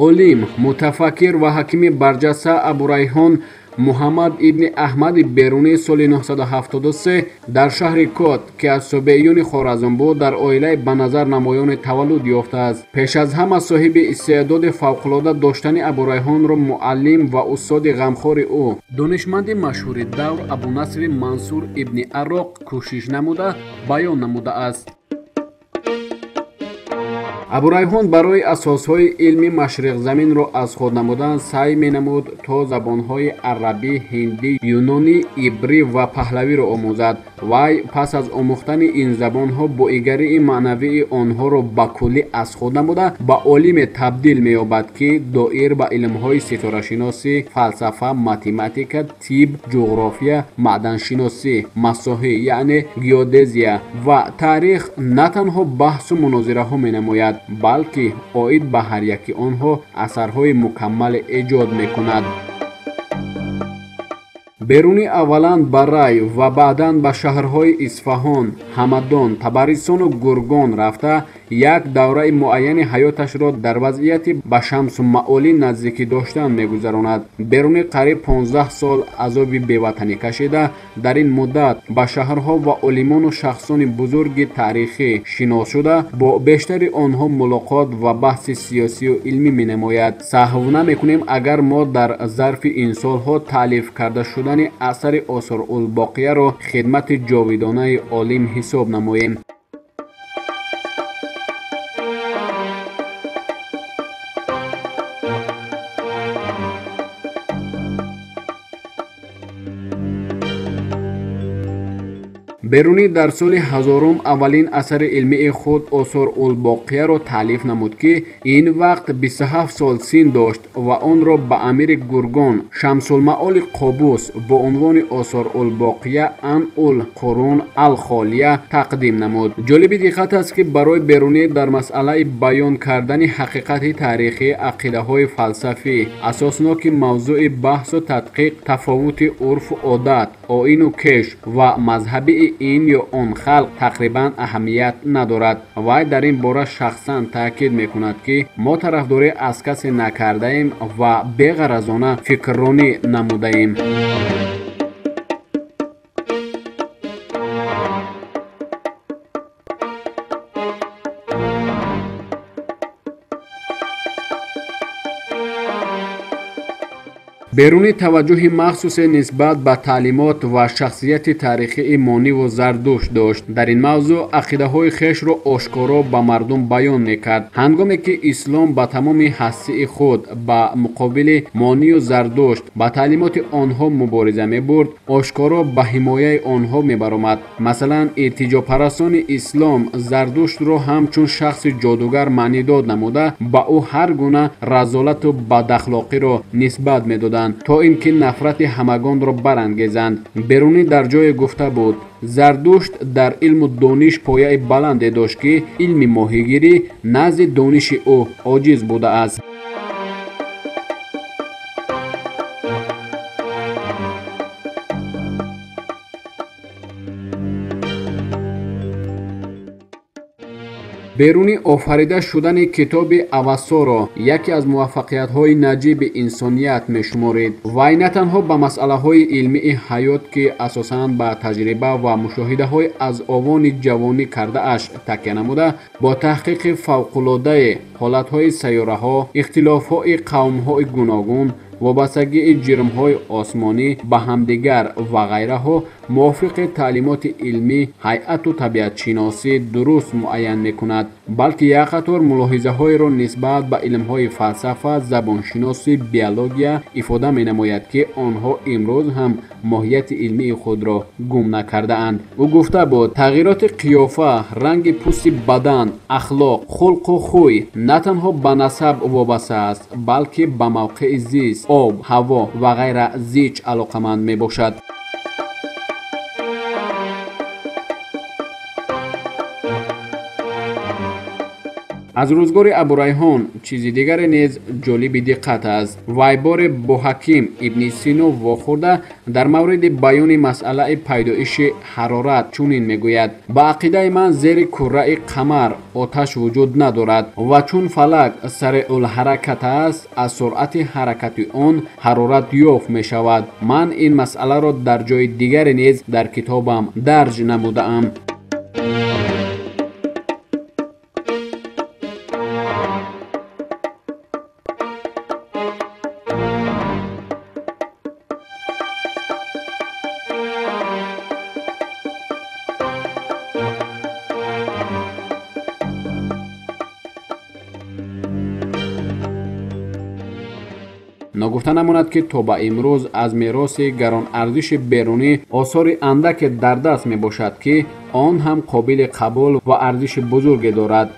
олим, мутафаккир ва ҳакими барҷаста Абурайҳон Муҳаммад ибни Аҳмади Берунӣ соли 1973 дар шаҳри Кот, ки аз Собеюни Хоразм буд, дар оилаи ба назар намоёне таваллуд ёфтааст. Пеш аз ҳама соҳиби истеъдоди фавқулода доштани Абурайҳонро муаллим ва устоди ғамхори ӯ, донишманди машҳури давр Абунасри Мансур ибни Арроқ кӯшиш намуда баён намудааст. Абурайҳон барои асосҳои илми Машриқзаминро аз худ намудан саъй менамуд то забонҳои арабӣ, ҳиндӣ, юнонӣ, ибрӣ ва паҳлавиро омӯзад. Вай пас аз омӯхтани ин забонҳо боигарии маънавии онҳоро ба куллӣ аз худ намуда ба олиме табдил меёбад, ки доир ба илмҳои ситорашиносӣ, фалсафа, математика, тиб, ҷуғрофия, маъданшиносӣ, масоҳӣ яъне геодезия ва таърих на танҳо баҳсу мунозираҳо менамояд, балки оид ба ҳар яки онҳо асарҳои мукаммале эҷод мекунад. Берунӣ аввалан ба Рай ва баъдан ба шаҳрҳои Исфаҳон, Ҳамадон, Табаристону Гургон рафта, як давраи муайяни ҳаёташро дар вазъияти ба Шамсу Маъолӣ наздикӣ доштан мегузаронад. Берунӣ қариб 15 сол азоби беватанӣ кашида, дар ин муддат ба шаҳрҳо ва олимону шахсони бузурги таърихӣ шинос шуда, бо бештари онҳо мулоқот ва баҳси сиёсию илмӣ менамояд. Саҳв намекунем агар мо дар зарфи ин солҳо таълиф карда шудани асари Осорулбоқияро хидмати ҷовидонаи олим ҳисоб намоем. берунӣ дар соли 1000 аввалин асари илмии худ Осорулбоқияро таълиф намуд, ки ин вақт 27 сол син дошт ва онро ба амири Гургон Шамсулмаъоли Қобус бо унвони Осорулбоқия Анъул Қурун Алхолия тақдим намуд. ҷолиби диққат аст, ки барои Берунӣ дар масъалаи баён кардани ҳақиқати таърихӣ, ақидаҳои фалсафӣ, асосноки мавзӯи баҳсу тадқиқ, тафовути урфу одат, оину кеш ва мазҳабии ин ё он халқ тақрибан аҳамият надорад. Вай дар ин бора шахсан таъкид мекунад, ки мо тарафдорӣ аз касе накардаем ва беғаразона фикрронӣ намудаем. берунӣ таваҷҷӯҳи махсусе нисбат ба таълимот ва шахсияти таърихии Мониву Зардушт дошт. Дар ин мавзӯъ ақидаҳои хешро ошкоро ба мардум баён мекард. ҳангоме ки ислом ба тамоми ҳастии худ ба муқобили Монию Зардушт ба таълимоти онҳо мубориза мебурд, ошкоро ба ҳимояи онҳо мебаромад. Масалан, иртиҷопарастони ислом Зардуштро ҳамчун шахси ҷодугар маънидод намуда, ба ӯ ҳар гуна разолату бадахлоқиро нисбат медоданд, то ин ки нафрати ҳамагонро барангезанд. берунӣ дар ҷое гуфта буд: Зардушт дар илму дониш пояи баланде дошт, ки илми моҳигирӣ назди дониши ӯ оҷиз будааст. берунӣ офарида шудани китоби Авасоро яке аз муваффақиятҳои наҷиби инсоният мешуморид. Вай на танҳо ба масъалаҳои илмии ҳаёт, ки асосан ба таҷриба ва мушоҳидаҳои аз овони ҷавонӣ кардааш такя намуда, бо таҳқиқи фавқулодаи ҳолатҳои сайёраҳо, ихтилофҳои қавмҳои гуногун, вобастагии ҷирмҳои осмонӣ ба ҳамдигар ва ғайраҳо, мувофиқи таълимоти илмӣ, ҳайъату табиатшиносӣ дуруст муайян мекунад, балки як қатор мулоҳизаҳоеро нисбат ба илмҳои фалсафа, забоншиносӣ, биология ифода менамояд, ки онҳо имрӯз ҳам моҳияти илмии худро гум накардаанд. ӯ гуфта буд: тағйироти қиёфа, ранги пӯсти бадан, ахлоқ, хулқу хӯй на танҳо ба насаб вобаста аст, балки ба мавқеи зист, об, ҳаво ва ғайра зич алоқаманд мебошад. аз рӯзгори абурайҳон чизи дигаре низ ҷолиби диққат аст. вай бори бо ҳаким ибни сино вохӯрда дар мавриди баёни масъалаи пайдоиши ҳарорат чунин мегӯяд: ба ақидаи ман зери курраи қамар оташ вуҷуд надорад ва чун фалак сариъулҳаракат аст, аз суръати ҳаракати он ҳарорат ёфт мешавад. ман ин масъаларо дар ҷои дигаре низ дар китобам дарҷ намудаам. нагуфта намонад ки то ба имрӯз аз мероси гаронарзиши берунӣ осори андаке дар даст мебошад ки он ҳам қобили қабул ва арзиши бузурге дорад.